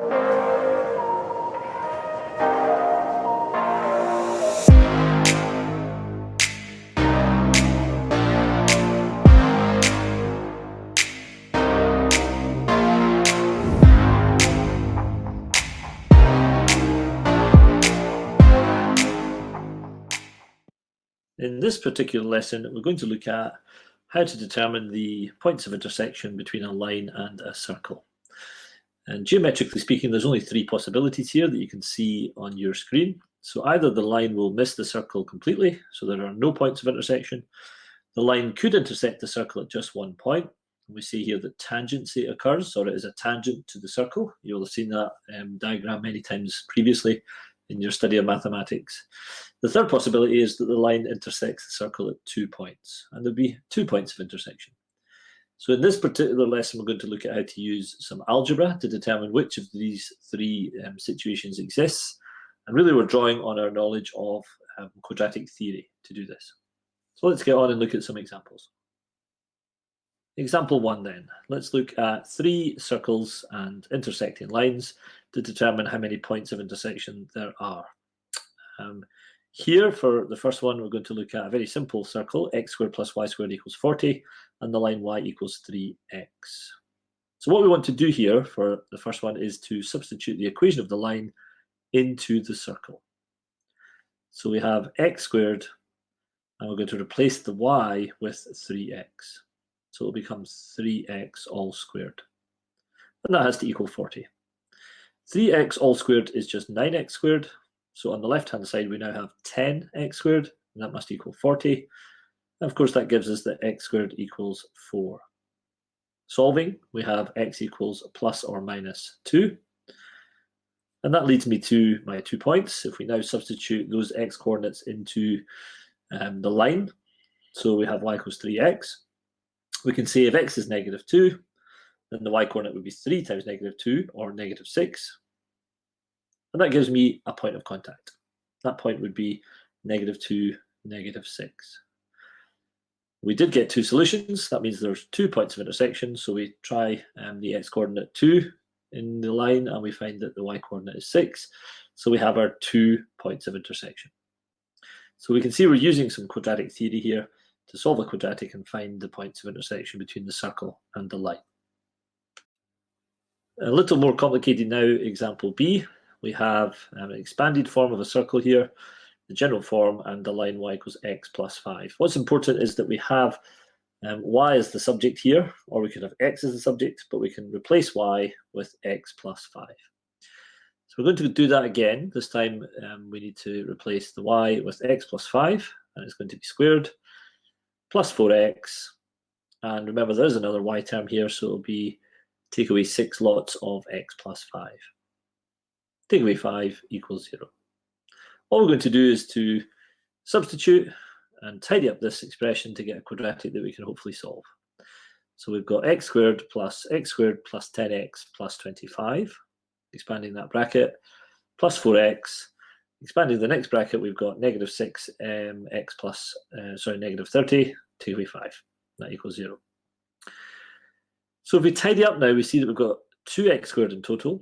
In this particular lesson, we're going to look at how to determine the points of intersection between a line and a circle. And geometrically speaking, there's only three possibilities here that you can see on your screen. So either the line will miss the circle completely, so there are no points of intersection. The line could intersect the circle at just one point. We see here that tangency occurs, or it is a tangent to the circle. You'll have seen that diagram many times previously in your study of mathematics. The third possibility is that the line intersects the circle at 2 points, and there'll be 2 points of intersection. So in this particular lesson, we're going to look at how to use some algebra to determine which of these three situations exists. And really, we're drawing on our knowledge of quadratic theory to do this. So let's get on and look at some examples. Example 1 then. Let's look at three circles and intersecting lines to determine how many points of intersection there are. Here, for the first one, we're going to look at a very simple circle, x squared plus y squared equals 40, and the line y equals 3x. So what we want to do here for the first one is to substitute the equation of the line into the circle. So we have x squared, and we're going to replace the y with 3x. So it'll become 3x all squared. And that has to equal 40. 3x all squared is just 9x squared. So on the left-hand side, we now have 10x squared, and that must equal 40. And of course, that gives us that x squared equals 4. Solving, we have x equals plus or minus 2. And that leads me to my 2 points. If we now substitute those x coordinates into the line, so we have y equals 3x. We can say if x is negative 2, then the y coordinate would be 3 times negative 2, or negative 6. And that gives me a point of contact. That point would be negative 2, negative 6. We did get two solutions. That means there's 2 points of intersection. So we try the x-coordinate 2 in the line, and we find that the y-coordinate is 6. So we have our 2 points of intersection. So we can see we're using some quadratic theory here to solve a quadratic and find the points of intersection between the circle and the line. A little more complicated now, example B. We have an expanded form of a circle here, the general form, and the line y equals x plus 5. What's important is that we have y as the subject here, or we could have x as the subject, but we can replace y with x plus 5. So we're going to do that again. This time we need to replace the y with x plus 5, and it's going to be squared, plus 4x. And remember, there's another y term here, so it'll be take away 6 lots of x plus 5. Take away 5 equals 0. All we're going to do is to substitute and tidy up this expression to get a quadratic that we can hopefully solve. So we've got x squared plus 10x plus 25, expanding that bracket, plus 4x. Expanding the next bracket, we've got negative 6 x plus, negative 30, take away 5. That equals 0. So if we tidy up now, we see that we've got 2x squared in total.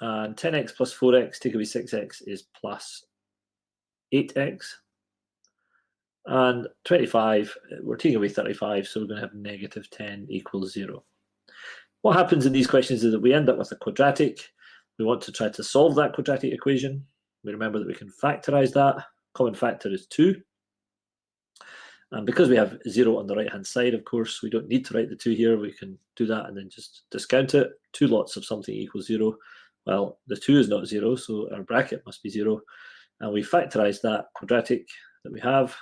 And 10x plus 4x, take away 6x, is plus 8x. And 25, we're taking away 35, so we're going to have negative 10 equals 0. What happens in these questions is that we end up with a quadratic. We want to try to solve that quadratic equation. We remember that we can factorize that. Common factor is 2. And because we have 0 on the right-hand side, of course, we don't need to write the 2 here. We can do that and then just discount it. 2 lots of something equals 0. Well, the 2 is not 0, so our bracket must be 0. And we factorize that quadratic that we have,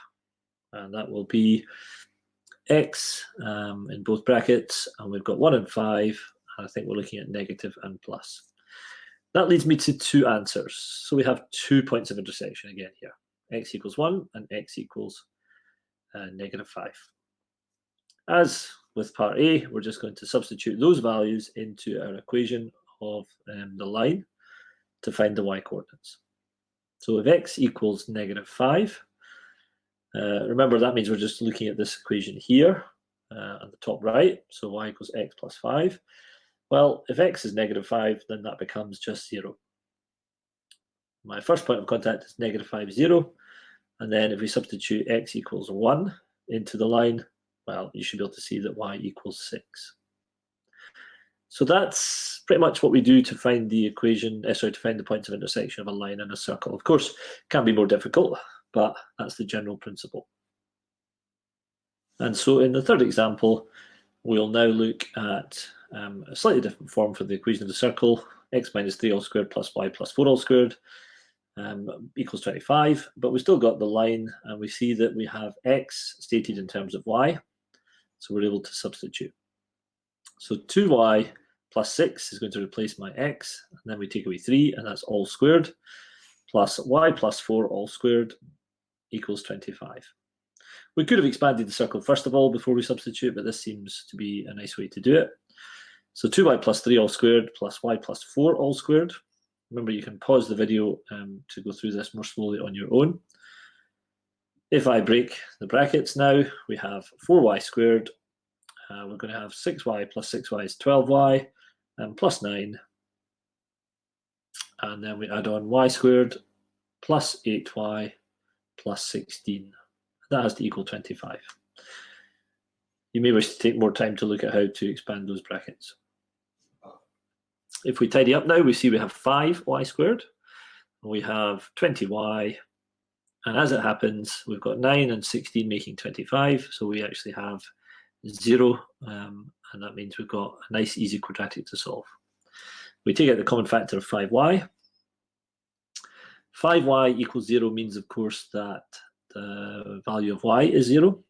and that will be x in both brackets. And we've got 1 and 5, and I think we're looking at negative and plus. That leads me to 2 answers. So we have 2 points of intersection again here. X equals 1 and x equals negative 5. As with part A, we're just going to substitute those values into our equation of the line to find the y coordinates. So if x equals negative 5, remember that means we're just looking at this equation here on the top right. So y equals x plus 5. Well, if x is -5, then that becomes just 0. My first point of contact is -5, 0. And then if we substitute x equals 1 into the line, well, you should be able to see that y equals 6. So that's pretty much what we do to find the equation, to find the points of intersection of a line and a circle. Of course, it can be more difficult, but that's the general principle. And so in the third example, we'll now look at a slightly different form for the equation of the circle, x minus 3 all squared plus y plus 4 all squared equals 25, but we've still got the line, and we see that we have x stated in terms of y, so we're able to substitute. So 2y plus 6 is going to replace my x, and then we take away 3, and that's all squared, plus y plus 4 all squared equals 25. We could have expanded the circle first of all before we substitute, but this seems to be a nice way to do it. So 2y plus 3 all squared plus y plus 4 all squared. Remember, you can pause the video to go through this more slowly on your own. If I break the brackets now, we have 4y squared. We're going to have 6y plus 6y is 12y, and plus 9. And then we add on y squared plus 8y plus 16. That has to equal 25. You may wish to take more time to look at how to expand those brackets. If we tidy up now, we see we have 5y squared, we have 20y, and as it happens, we've got 9 and 16 making 25, so we actually have 0, and that means we've got a nice easy quadratic to solve. We take out the common factor of 5y. 5y equals 0 means, of course, that the value of y is 0.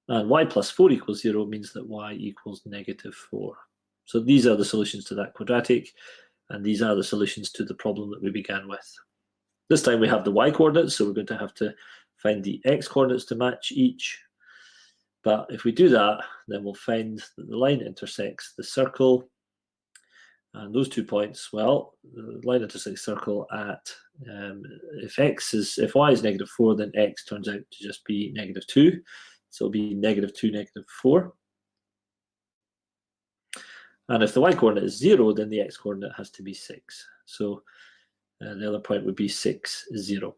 And y plus 4 equals 0 means that y equals -4. So these are the solutions to that quadratic, and these are the solutions to the problem that we began with. This time we have the y coordinates, so we're going to have to find the x coordinates to match each. But if we do that, then we'll find that the line intersects the circle, and those 2 points, well, the line intersects the circle at, if y is -4, then x turns out to just be -2, so it'll be -2, -4. And if the y coordinate is 0, then the x coordinate has to be 6. So the other point would be 6, 0.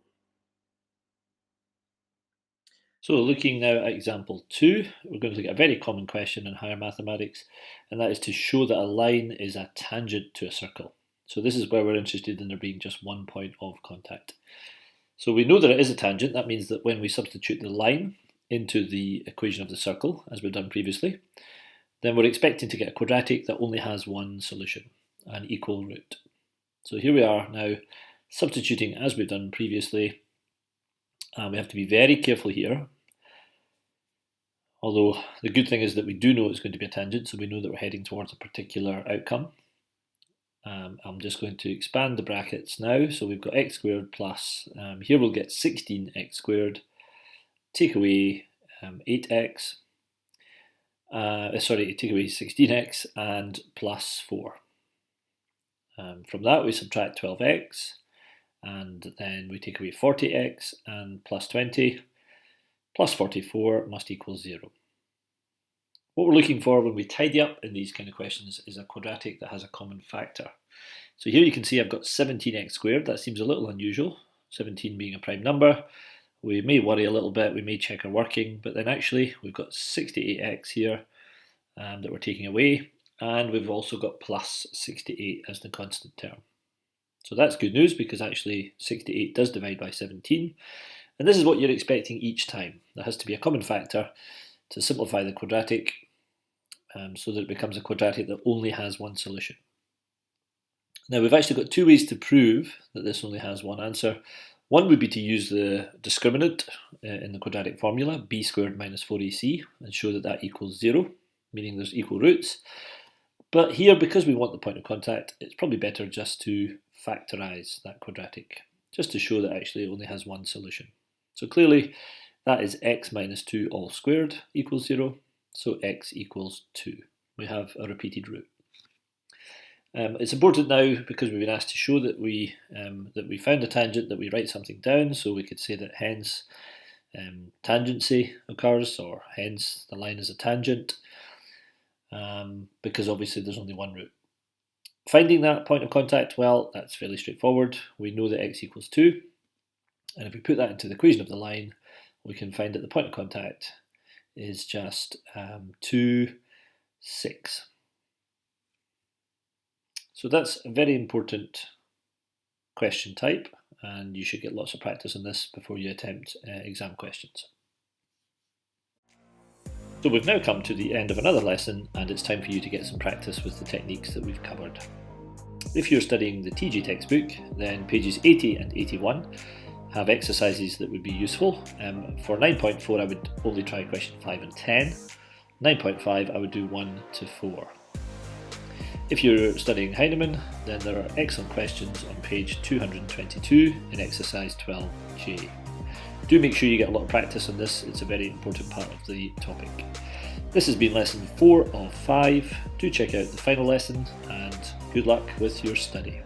So looking now at example 2, we're going to look at a very common question in higher mathematics, and that is to show that a line is a tangent to a circle. So this is where we're interested in there being just one point of contact. So we know that it is a tangent. That means that when we substitute the line into the equation of the circle, as we've done previously, then we're expecting to get a quadratic that only has one solution, an equal root. So here we are now substituting as we've done previously. We have to be very careful here, although the good thing is that we do know it's going to be a tangent, so we know that we're heading towards a particular outcome. I'm just going to expand the brackets now, so we've got x squared plus, here we'll get 16x squared, take away 8x, take away 16x and plus 4. From that we subtract 12x, and then we take away 40x and plus 20 plus 44 must equal 0. What we're looking for when we tidy up in these kind of questions is a quadratic that has a common factor. So here you can see I've got 17x squared. That seems a little unusual, 17 being a prime number. We may worry a little bit, we may check our working, but then actually we've got 68x here that we're taking away, and we've also got plus 68 as the constant term. So that's good news, because actually 68 does divide by 17, and this is what you're expecting each time. There has to be a common factor to simplify the quadratic so that it becomes a quadratic that only has one solution. Now we've actually got two ways to prove that this only has one answer. One would be to use the discriminant in the quadratic formula, b squared minus 4ac, and show that that equals 0, meaning there's equal roots. But here, because we want the point of contact, it's probably better just to factorize that quadratic, just to show that actually it only has one solution. So clearly that is x minus 2 all squared equals 0, so x equals 2. We have a repeated root. It's important now, because we've been asked to show that we found a tangent, that we write something down. So we could say that hence tangency occurs, or hence the line is a tangent. because obviously there's only one root. Finding that point of contact, well, that's fairly straightforward. We know that x equals 2, and if we put that into the equation of the line, we can find that the point of contact is just 2, 6. So that's a very important question type, and you should get lots of practice on this before you attempt exam questions. So we've now come to the end of another lesson, and it's time for you to get some practice with the techniques that we've covered. If you're studying the TG textbook, then pages 80 and 81 have exercises that would be useful. For 9.4 I would only try question 5 and 10. 9.5 I would do 1 to 4. If you're studying Heinemann, then there are excellent questions on page 222 in exercise 12J. Do make sure you get a lot of practice on this, it's a very important part of the topic. This has been lesson 4 of 5. Do check out the final lesson, and good luck with your study.